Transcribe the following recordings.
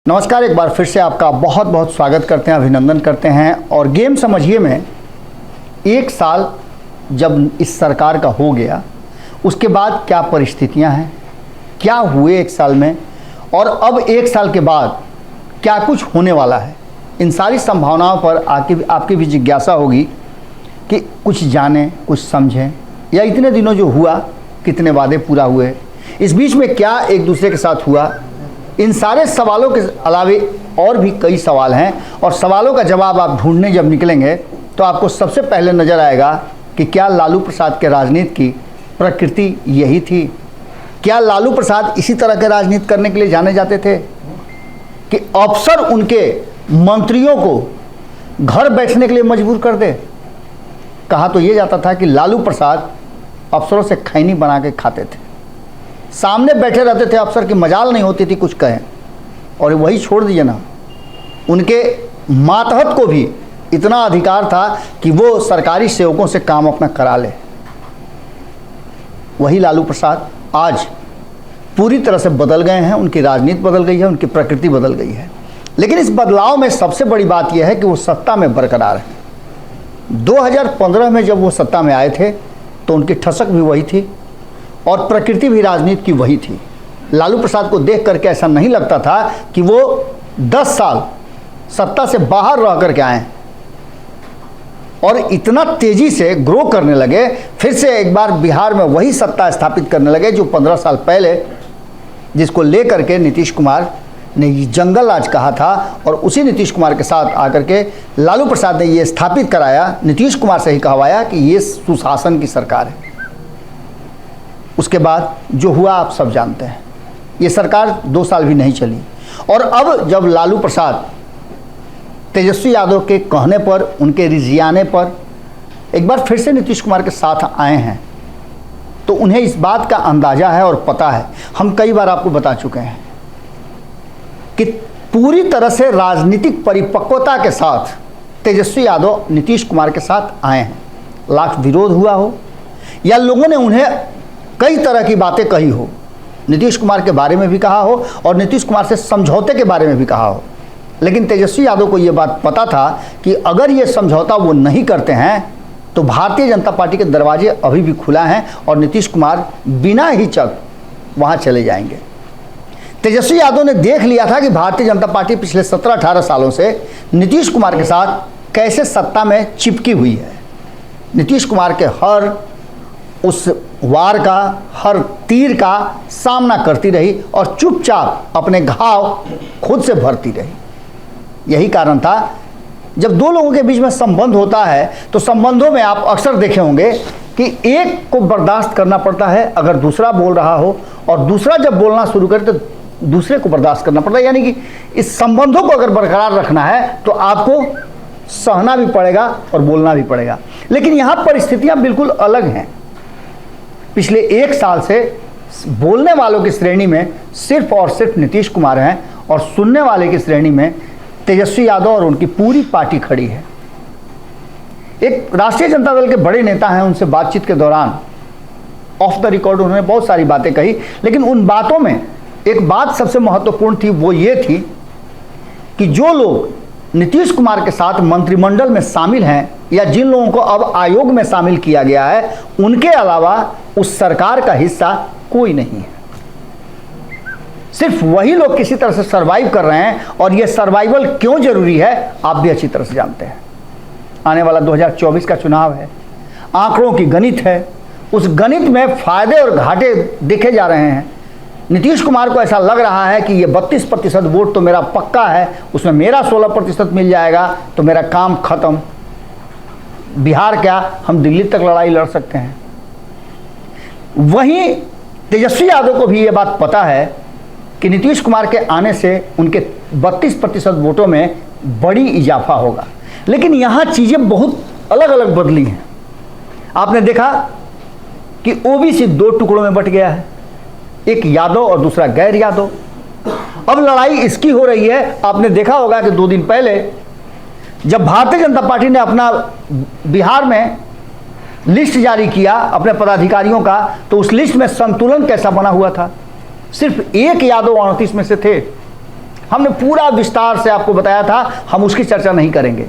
नमस्कार, एक बार फिर से आपका बहुत बहुत स्वागत करते हैं, अभिनंदन करते हैं। और गेम समझिए में एक साल जब इस सरकार का हो गया, उसके बाद क्या परिस्थितियां हैं, क्या हुए एक साल में, और अब एक साल के बाद क्या कुछ होने वाला है, इन सारी संभावनाओं पर आपकी भी जिज्ञासा होगी कि कुछ जानें, कुछ समझें, या इतने दिनों जो हुआ कितने वादे पूरा हुए, इस बीच में क्या एक दूसरे के साथ हुआ। इन सारे सवालों के अलावे और भी कई सवाल हैं, और सवालों का जवाब आप ढूंढने जब निकलेंगे तो आपको सबसे पहले नज़र आएगा कि क्या लालू प्रसाद के राजनीति की प्रकृति यही थी। क्या लालू प्रसाद इसी तरह के राजनीति करने के लिए जाने जाते थे कि अफसर उनके मंत्रियों को घर बैठने के लिए मजबूर कर दे। कहा तो ये जाता था कि लालू प्रसाद अफसरों से खैनी बना के खाते थे, सामने बैठे रहते थे अफसर की मजाल नहीं होती थी कुछ कहें। और वही छोड़ दीजिए ना, उनके मातहत को भी इतना अधिकार था कि वो सरकारी सेवकों से काम अपना करा ले। वही लालू प्रसाद आज पूरी तरह से बदल गए हैं, उनकी राजनीति बदल गई है, उनकी प्रकृति बदल गई है। लेकिन इस बदलाव में सबसे बड़ी बात यह है कि वो सत्ता में बरकरार है। 2015 में जब वो सत्ता में आए थे तो उनकी ठसक भी वही थी और प्रकृति भी राजनीति की वही थी। लालू प्रसाद को देख करके ऐसा नहीं लगता था कि वो 10 साल सत्ता से बाहर रह करके आए और इतना तेजी से ग्रो करने लगे, फिर से एक बार बिहार में वही सत्ता स्थापित करने लगे जो 15 साल पहले, जिसको लेकर के नीतीश कुमार ने ये जंगल राज कहा था। और उसी नीतीश कुमार के साथ आकर के लालू प्रसाद ने ये स्थापित कराया, नीतीश कुमार से ही कहवाया कि ये सुशासन की सरकार है। उसके बाद जो हुआ आप सब जानते हैं। ये सरकार 2 साल भी नहीं चली, और अब जब लालू प्रसाद तेजस्वी यादव के कहने पर, उनके रिझाने पर एक बार फिर से नीतीश कुमार के साथ आए हैं, तो उन्हें इस बात का अंदाजा है और पता है। हम कई बार आपको बता चुके हैं कि पूरी तरह से राजनीतिक परिपक्वता के साथ तेजस्वी यादव नीतीश कुमार के साथ आए हैं। लाख विरोध हुआ हो या लोगों ने उन्हें कई तरह की बातें कही हो, नीतीश कुमार के बारे में भी कहा हो और नीतीश कुमार से समझौते के बारे में भी कहा हो, लेकिन तेजस्वी यादव को यह बात पता था कि अगर ये समझौता वो नहीं करते हैं तो भारतीय जनता पार्टी के दरवाजे अभी भी खुला हैं और नीतीश कुमार बिना हिचक वहाँ चले जाएंगे। तेजस्वी यादव ने देख लिया था कि भारतीय जनता पार्टी पिछले 17-18 सालों से नीतीश कुमार के साथ कैसे सत्ता में चिपकी हुई है। नीतीश कुमार के हर उस वार का, हर तीर का सामना करती रही और चुपचाप अपने घाव खुद से भरती रही। यही कारण था, जब दो लोगों के बीच में संबंध होता है तो संबंधों में आप अक्सर देखे होंगे कि एक को बर्दाश्त करना पड़ता है अगर दूसरा बोल रहा हो, और दूसरा जब बोलना शुरू करे तो दूसरे को बर्दाश्त करना पड़ता है। यानी कि इस संबंधों को अगर बरकरार रखना है तो आपको सहना भी पड़ेगा और बोलना भी पड़ेगा। लेकिन यहाँ परिस्थितियाँ बिल्कुल अलग हैं। पिछले 1 साल से बोलने वालों की श्रेणी में सिर्फ और सिर्फ नीतीश कुमार हैं, और सुनने वाले की श्रेणी में तेजस्वी यादव और उनकी पूरी पार्टी खड़ी है। एक राष्ट्रीय जनता दल के बड़े नेता हैं, उनसे बातचीत के दौरान ऑफ द रिकॉर्ड उन्होंने बहुत सारी बातें कही, लेकिन उन बातों में एक बात सबसे महत्वपूर्ण थी, वो ये थी कि जो लोग नीतीश कुमार के साथ मंत्रिमंडल में शामिल हैं या जिन लोगों को अब आयोग में शामिल किया गया है, उनके अलावा उस सरकार का हिस्सा कोई नहीं है। सिर्फ वही लोग किसी तरह से सरवाइव कर रहे हैं, और ये सर्वाइवल क्यों जरूरी है आप भी अच्छी तरह से जानते हैं। आने वाला 2024 का चुनाव है, आंकड़ों की गणित है, उस गणित में फायदे और घाटे देखे जा रहे हैं। नीतीश कुमार को ऐसा लग रहा है कि ये 32% वोट तो मेरा पक्का है, उसमें मेरा 16% मिल जाएगा तो मेरा काम खत्म, बिहार क्या हम दिल्ली तक लड़ाई लड़ सकते हैं। वहीं तेजस्वी यादव को भी ये बात पता है कि नीतीश कुमार के आने से उनके 32% वोटों में बड़ी इजाफा होगा। लेकिन यहाँ चीज़ें बहुत अलग अलग बदली हैं। आपने देखा कि ओबीसी 2 टुकड़ों में बट गया है, एक यादव और दूसरा गैर यादव। अब लड़ाई इसकी हो रही है। आपने देखा होगा कि 2 दिन पहले जब भारतीय जनता पार्टी ने अपना बिहार में लिस्ट जारी किया अपने पदाधिकारियों का, तो उस लिस्ट में संतुलन कैसा बना हुआ था। सिर्फ एक यादव 38 में से थे, हमने पूरा विस्तार से आपको बताया था, हम उसकी चर्चा नहीं करेंगे।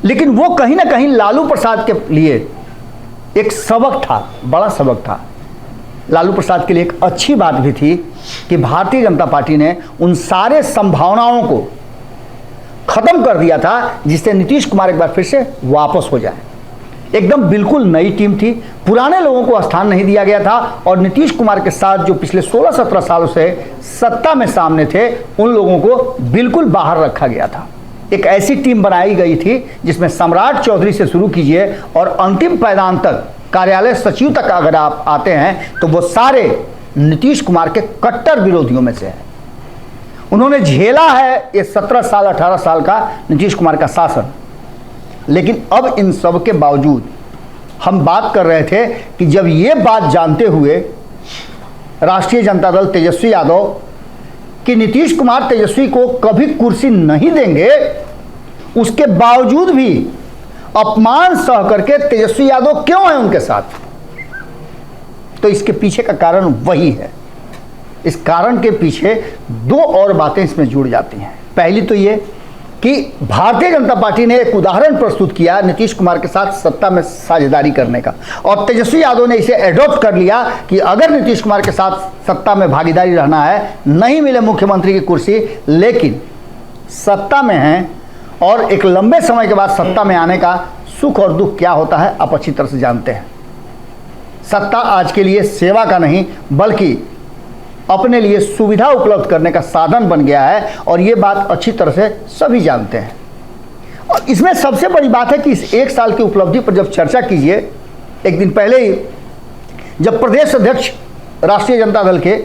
लेकिन वो कहीं ना कहीं लालू प्रसाद के लिए एक सबक था, बड़ा सबक था। लालू प्रसाद के लिए एक अच्छी बात भी थी कि भारतीय जनता पार्टी ने उन सारे संभावनाओं को खत्म कर दिया था जिससे नीतीश कुमार एक बार फिर से वापस हो जाए। एकदम बिल्कुल नई टीम थी, पुराने लोगों को स्थान नहीं दिया गया था और नीतीश कुमार के साथ जो पिछले 16-17 सालों से सत्ता में सामने थे उन लोगों को बिल्कुल बाहर रखा गया था। एक ऐसी टीम बनाई गई थी जिसमें सम्राट चौधरी से शुरू कीजिए और अंतिम पायदान तक, कार्यालय सचिव तक अगर आप आते हैं तो वो सारे नीतीश कुमार के कट्टर विरोधियों में से हैं। उन्होंने झेला है ये 17 साल 18 साल का नीतीश कुमार का शासन। लेकिन अब इन सब के बावजूद हम बात कर रहे थे कि जब ये बात जानते हुए राष्ट्रीय जनता दल तेजस्वी यादव कि नीतीश कुमार तेजस्वी को कभी कुर्सी नहीं देंगे, उसके बावजूद भी अपमान सह करके तेजस्वी यादव क्यों है उनके साथ, तो इसके पीछे का कारण वही है। इस कारण के पीछे दो और बातें इसमें जुड़ जाती हैं। पहली तो ये कि भारतीय जनता पार्टी ने एक उदाहरण प्रस्तुत किया नीतीश कुमार के साथ सत्ता में साझेदारी करने का, और तेजस्वी यादव ने इसे एडॉप्ट कर लिया कि अगर नीतीश कुमार के साथ सत्ता में भागीदारी रहना है, नहीं मिले मुख्यमंत्री की कुर्सी, लेकिन सत्ता में हैं और एक लंबे समय के बाद सत्ता में आने का सुख और दुख क्या होता है आप अच्छी तरह से जानते हैं। सत्ता आज के लिए सेवा का नहीं बल्कि अपने लिए सुविधा उपलब्ध करने का साधन बन गया है, और ये बात अच्छी तरह से सभी जानते हैं। और इसमें सबसे बड़ी बात है कि इस एक साल की उपलब्धि पर जब चर्चा कीजिए, एक दिन पहले ही जब प्रदेश अध्यक्ष राष्ट्रीय जनता दल के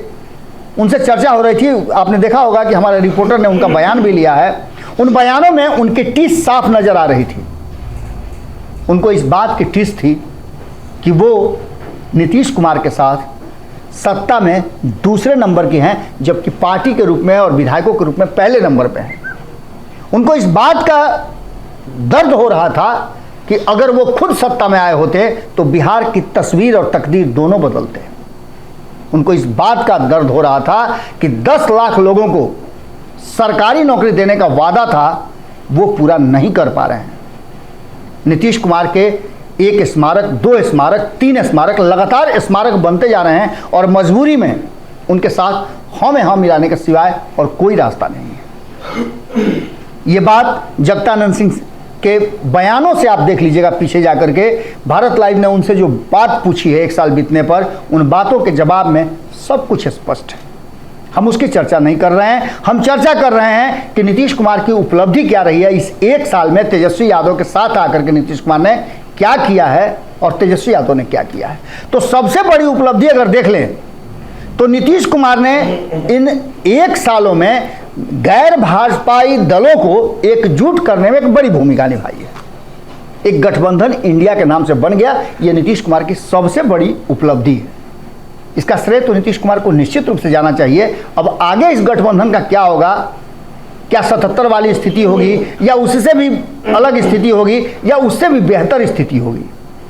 उनसे चर्चा हो रही थी, आपने देखा होगा कि हमारे रिपोर्टर ने उनका बयान भी लिया है। उन बयानों में उनकी टीस साफ नजर आ रही थी। उनको इस बात की टीस थी कि वो नीतीश कुमार के साथ सत्ता में दूसरे नंबर के हैं, जबकि पार्टी के रूप में और विधायकों के रूप में पहले नंबर पे हैं। उनको इस बात का दर्द हो रहा था कि अगर वो खुद सत्ता में आए होते तो बिहार की तस्वीर और तकदीर दोनों बदलते। उनको इस बात का दर्द हो रहा था कि 10 लाख लोगों को सरकारी नौकरी देने का वादा था, वो पूरा नहीं कर पा रहे हैं। नीतीश कुमार के 1 स्मारक, 2 स्मारक, 3 स्मारक, लगातार स्मारक बनते जा रहे हैं और मजबूरी में उनके साथ हाँ में हाँ मिलाने के सिवाय और कोई रास्ता नहीं है। ये बात जगदानंद सिंह के बयानों से आप देख लीजिएगा पीछे जाकर के। भारत लाइव ने उनसे जो बात पूछी है 1 साल बीतने पर, उन बातों के जवाब में सब कुछ स्पष्ट है। हम उसकी चर्चा नहीं कर रहे हैं, हम चर्चा कर रहे हैं कि नीतीश कुमार की उपलब्धि क्या रही है इस 1 साल में। तेजस्वी यादव के साथ आकर के नीतीश कुमार ने क्या किया है और तेजस्वी यादव ने क्या किया है। तो सबसे बड़ी उपलब्धि अगर देख लें तो नीतीश कुमार ने इन 1 सालों में गैर भाजपाई दलों को एकजुट करने में एक बड़ी भूमिका निभाई है। एक गठबंधन इंडिया के नाम से बन गया, यह नीतीश कुमार की सबसे बड़ी उपलब्धि है। इसका श्रेय तो नीतीश कुमार को निश्चित रूप से जाना चाहिए। अब आगे इस गठबंधन का क्या होगा, क्या 77 वाली स्थिति होगी या उससे भी अलग स्थिति होगी या उससे भी बेहतर स्थिति होगी,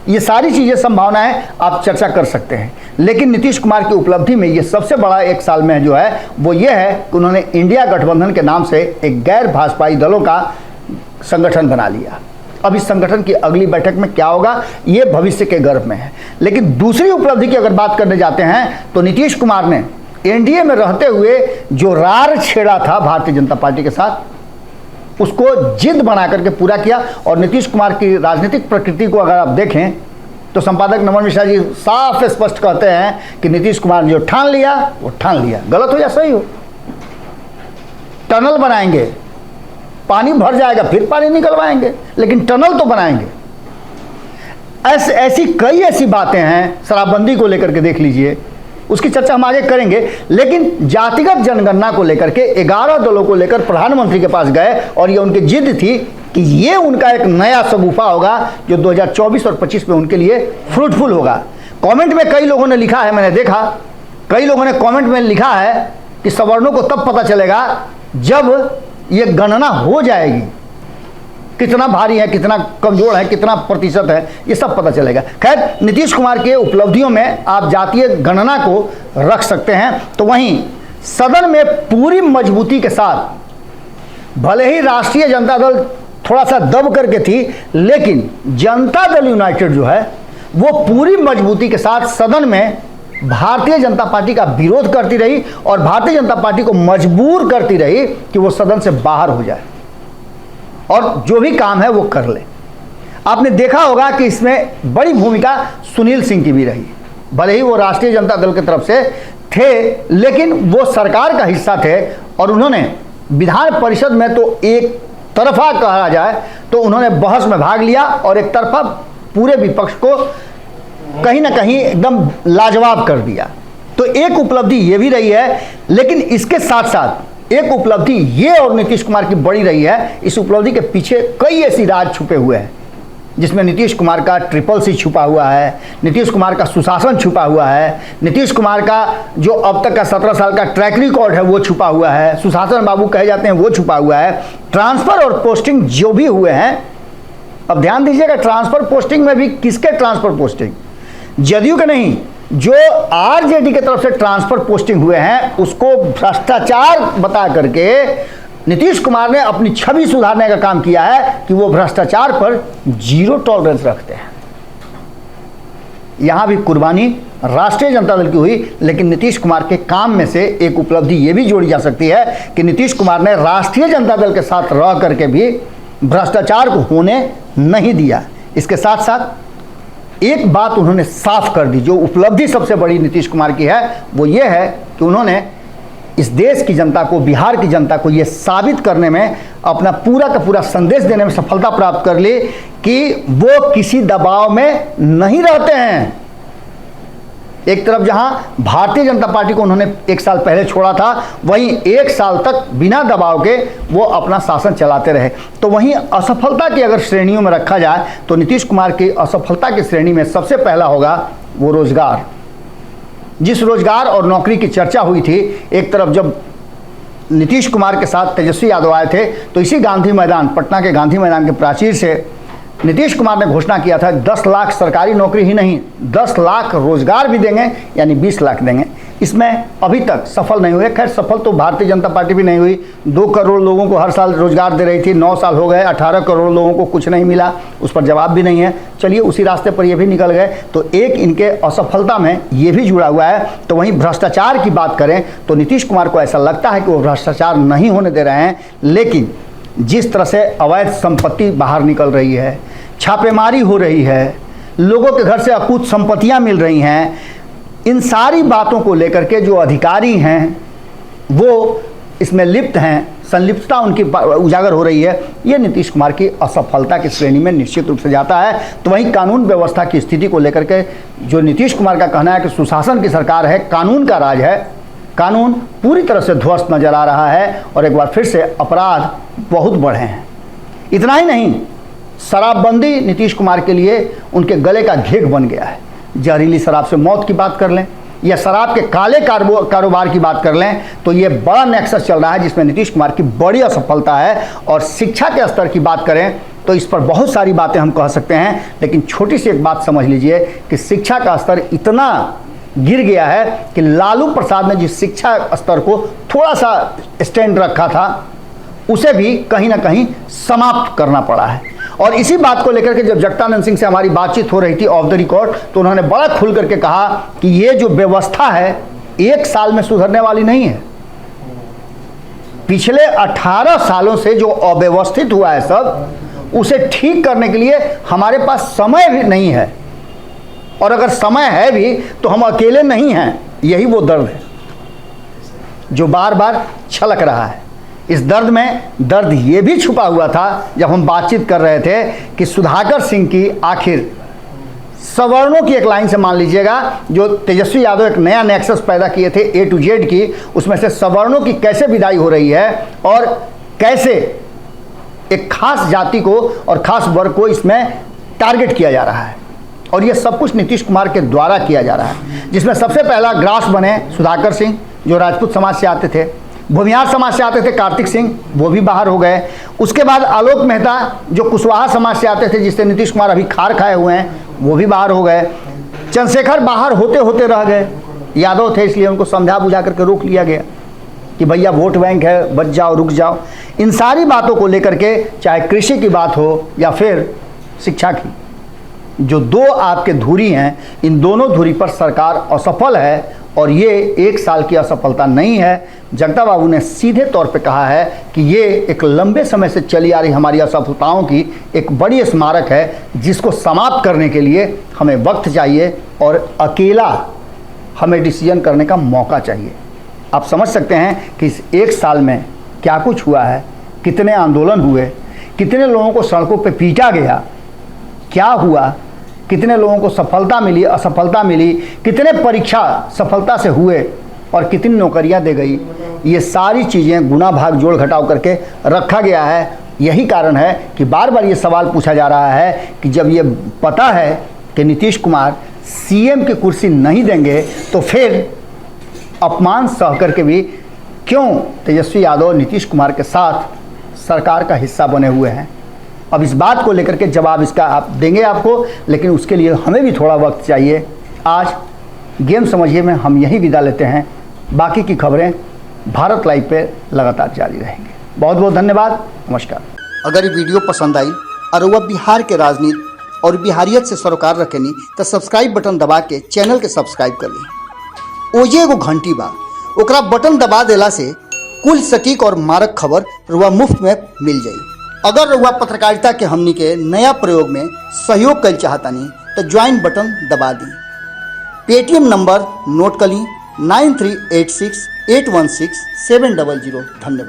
ये सारी चीज़ें संभावनाएं आप चर्चा कर सकते हैं। लेकिन नीतीश कुमार की उपलब्धि में ये सबसे बड़ा 1 साल में जो है वो ये है कि उन्होंने इंडिया गठबंधन के नाम से एक गैर भाजपाई दलों का संगठन बना लिया। अब इस संगठन की अगली बैठक में क्या होगा ये भविष्य के गर्भ में है। लेकिन दूसरी उपलब्धि की अगर बात करने जाते हैं तो नीतीश कुमार ने एनडीए में रहते हुए जो रार छेड़ा था भारतीय जनता पार्टी के साथ, उसको जिद बना करके पूरा किया। और नीतीश कुमार की राजनीतिक प्रकृति को अगर आप देखें तो संपादक नमन मिश्रा जी साफ स्पष्ट कहते हैं कि नीतीश कुमार ने जो ठान लिया वो ठान लिया, गलत हो या सही हो। टनल बनाएंगे, पानी भर जाएगा फिर पानी निकलवाएंगे, लेकिन टनल तो बनाएंगे। ऐसी कई ऐसी बातें हैं। शराबबंदी को लेकर के देख लीजिए, उसकी चर्चा हम आगे करेंगे। लेकिन जातिगत जनगणना को लेकर के 11 दलों को लेकर प्रधानमंत्री के पास गए और ये उनकी जिद थी कि ये उनका एक नया शगुफा होगा जो 2024 और 25 में उनके लिए फ्रूटफुल होगा। कमेंट में कई लोगों ने लिखा है, मैंने देखा कई लोगों ने कमेंट में लिखा है कि सवर्णों को तब पता चलेगा जब ये गणना हो जाएगी, कितना भारी है, कितना कमजोर है, कितना प्रतिशत है, ये सब पता चलेगा। खैर, नीतीश कुमार के उपलब्धियों में आप जातीय गणना को रख सकते हैं। तो वहीं सदन में पूरी मजबूती के साथ भले ही राष्ट्रीय जनता दल थोड़ा सा दब करके थी, लेकिन जनता दल यूनाइटेड जो है वो पूरी मजबूती के साथ सदन में भारतीय जनता पार्टी का विरोध करती रही और भारतीय जनता पार्टी को मजबूर करती रही कि वो सदन से बाहर हो जाए और जो भी काम है वो कर ले। आपने देखा होगा कि इसमें बड़ी भूमिका सुनील सिंह की भी रही। भले ही वो राष्ट्रीय जनता दल की तरफ से थे, लेकिन वो सरकार का हिस्सा थे और उन्होंने विधान परिषद में तो एक तरफा कहा जाए तो उन्होंने बहस में भाग लिया और एक तरफा पूरे विपक्ष को कहीं ना कहीं एकदम लाजवाब कर दिया। तो एक उपलब्धि ये भी रही है, लेकिन इसके साथ साथ एक उपलब्धि ये और नीतीश कुमार की बड़ी रही है। इस उपलब्धि के पीछे कई ऐसी राज छुपे हुए हैं, जिसमें नीतीश कुमार का CCC छुपा हुआ है, नीतीश कुमार का सुशासन छुपा हुआ है, नीतीश कुमार का जो अब तक का 17 साल का ट्रैक रिकॉर्ड है वो छुपा हुआ है, सुशासन बाबू कहे जाते हैं वो छुपा हुआ है, ट्रांसफर और पोस्टिंग जो भी हुए हैं। अब ध्यान दीजिएगा, ट्रांसफर पोस्टिंग में भी किसके ट्रांसफर पोस्टिंग? जदयू के नहीं, जो RJD की तरफ से ट्रांसफर पोस्टिंग हुए हैं उसको भ्रष्टाचार बता करके नीतीश कुमार ने अपनी छवि सुधारने का काम किया है कि वो भ्रष्टाचार पर 0 टॉलरेंस रखते हैं। यहां भी कुर्बानी राष्ट्रीय जनता दल की हुई, लेकिन नीतीश कुमार के काम में से एक उपलब्धि यह भी जोड़ी जा सकती है कि नीतीश कुमार ने राष्ट्रीय जनता दल के साथ रह करके भी भ्रष्टाचार को होने नहीं दिया। इसके साथ साथ एक बात उन्होंने साफ कर दी, जो उपलब्धि सबसे बड़ी नीतीश कुमार की है वो ये है कि उन्होंने इस देश की जनता को, बिहार की जनता को ये साबित करने में, अपना पूरा का पूरा संदेश देने में सफलता प्राप्त कर ली कि वो किसी दबाव में नहीं रहते हैं। एक तरफ जहां भारतीय जनता पार्टी को उन्होंने 1 साल पहले छोड़ा था, वहीं 1 साल तक बिना दबाव के वो अपना शासन चलाते रहे। तो वहीं असफलता की अगर श्रेणियों में रखा जाए तो नीतीश कुमार की असफलता की श्रेणी में सबसे पहला होगा वो रोजगार। जिस रोजगार और नौकरी की चर्चा हुई थी, एक तरफ जब नीतीश कुमार के साथ तेजस्वी यादव आए थे तो इसी गांधी मैदान, पटना के गांधी मैदान के प्राचीर से नीतीश कुमार ने घोषणा किया था 10 लाख सरकारी नौकरी ही नहीं, 10 लाख रोजगार भी देंगे, यानी 20 लाख देंगे। इसमें अभी तक सफल नहीं हुए। खैर, सफल तो भारतीय जनता पार्टी भी नहीं हुई। 2 करोड़ लोगों को हर साल रोजगार दे रही थी, 9 साल हो गए, 18 करोड़ लोगों को कुछ नहीं मिला, उस पर जवाब भी नहीं है। चलिए, उसी रास्ते पर ये भी निकल गए। तो एक इनके असफलता में ये भी जुड़ा हुआ है। तो वहीं भ्रष्टाचार की बात करें तो नीतीश कुमार को ऐसा लगता है कि वो भ्रष्टाचार नहीं होने दे रहे हैं, लेकिन जिस तरह से अवैध संपत्ति बाहर निकल रही है, छापेमारी हो रही है, लोगों के घर से अकूत संपत्तियां मिल रही हैं, इन सारी बातों को लेकर के जो अधिकारी हैं वो इसमें लिप्त हैं, संलिप्तता उनकी उजागर हो रही है। ये नीतीश कुमार की असफलता की श्रेणी में निश्चित रूप से जाता है। तो वहीं कानून व्यवस्था की स्थिति को लेकर के जो नीतीश कुमार का कहना है कि सुशासन की सरकार है, कानून का राज है, कानून पूरी तरह से ध्वस्त नजर आ रहा है और एक बार फिर से अपराध बहुत बढ़े हैं। इतना ही नहीं, शराबबंदी नीतीश कुमार के लिए उनके गले का घेग बन गया है। जहरीली शराब से मौत की बात कर लें या शराब के काले कारोबार की बात कर लें तो ये बड़ा नेक्सस चल रहा है, जिसमें नीतीश कुमार की बड़ी असफलता है। और शिक्षा के स्तर की बात करें तो इस पर बहुत सारी बातें हम कह सकते हैं, लेकिन छोटी सी एक बात समझ लीजिए कि शिक्षा का स्तर इतना गिर गया है कि लालू प्रसाद ने जिस शिक्षा स्तर को थोड़ा सा स्टैंड रखा था उसे भी कहीं ना कहीं समाप्त करना पड़ा है। और इसी बात को लेकर के जब जगदानंद सिंह से हमारी बातचीत हो रही थी ऑफ द रिकॉर्ड, तो उन्होंने बड़ा खुल करके कहा कि ये जो व्यवस्था है 1 साल में सुधरने वाली नहीं है। पिछले 18 सालों से जो अव्यवस्थित हुआ है सब, उसे ठीक करने के लिए हमारे पास समय भी नहीं है, और अगर समय है भी तो हम अकेले नहीं हैं। यही वो दर्द है जो बार बार छलक रहा है। इस दर्द में दर्द ये भी छुपा हुआ था जब हम बातचीत कर रहे थे कि सुधाकर सिंह की आखिर सवर्णों की एक लाइन से, मान लीजिएगा, जो तेजस्वी यादव एक नया नेक्सस पैदा किए थे A to Z की, उसमें से सवर्णों की कैसे विदाई हो रही है और कैसे एक खास जाति को और खास वर्ग को इसमें टारगेट किया जा रहा है। और ये सब कुछ नीतीश कुमार के द्वारा किया जा रहा है, जिसमें सबसे पहला ग्रास बने सुधाकर सिंह, जो राजपूत समाज से आते थे। भूमिहार समाज से आते थे कार्तिक सिंह, वो भी बाहर हो गए। उसके बाद आलोक मेहता, जो कुशवाहा समाज से आते थे, जिससे नीतीश कुमार अभी खार खाए हुए हैं, वो भी बाहर हो गए। चंद्रशेखर बाहर होते होते रह गए। यादव थे, इसलिए उनको समझा बुझा करके रोक लिया गया कि भैया वोट बैंक है, बच जाओ, रुक जाओ। इन सारी बातों को लेकर के, चाहे कृषि की बात हो या फिर शिक्षा की, जो दो आपके धुरी हैं, इन दोनों धुरी पर सरकार असफल है। और ये 1 साल की असफलता नहीं है। जगताप बाबू ने सीधे तौर पे कहा है कि ये एक लंबे समय से चली आ रही हमारी असफलताओं की एक बड़ी स्मारक है, जिसको समाप्त करने के लिए हमें वक्त चाहिए और अकेला हमें डिसीजन करने का मौका चाहिए। आप समझ सकते हैं कि इस 1 साल में क्या कुछ हुआ है, कितने आंदोलन हुए, कितने लोगों को सड़कों पे पीटा गया, क्या हुआ, कितने लोगों को सफलता मिली, असफलता मिली, कितने परीक्षा सफलता से हुए और कितनी नौकरियां दे गई। ये सारी चीज़ें गुना भाग जोड़ घटाव करके रखा गया है। यही कारण है कि बार बार ये सवाल पूछा जा रहा है कि जब ये पता है कि नीतीश कुमार सीएम की कुर्सी नहीं देंगे तो फिर अपमान सह करके भी क्यों तेजस्वी यादव नीतीश कुमार के साथ सरकार का हिस्सा बने हुए हैं। अब इस बात को लेकर के जवाब इसका आप देंगे आपको, लेकिन उसके लिए हमें भी थोड़ा वक्त चाहिए। आज गेम समझिए में हम यही विदा लेते हैं। बाकी की खबरें भारत लाइव पे लगातार जारी रहेंगी। बहुत बहुत धन्यवाद, नमस्कार। अगर ये वीडियो पसंद आई और वह बिहार के राजनीति और बिहारियत से सरोकार रखेनी तो सब्सक्राइब बटन दबा के चैनल के सब्सक्राइब कर ली। ओजे एगो घंटी बा, ओकरा बटन दबा देला से कुल सटीक और मारक खबर रुआ मुफ्त में मिल जाई। अगर रुआ पत्रकारिता के हमनी के नया प्रयोग में सहयोग कर चाहतानी तो ज्वाइन बटन दबा दी। पेटीएम नंबर नोट कर ली 9386816700। धन्यवाद।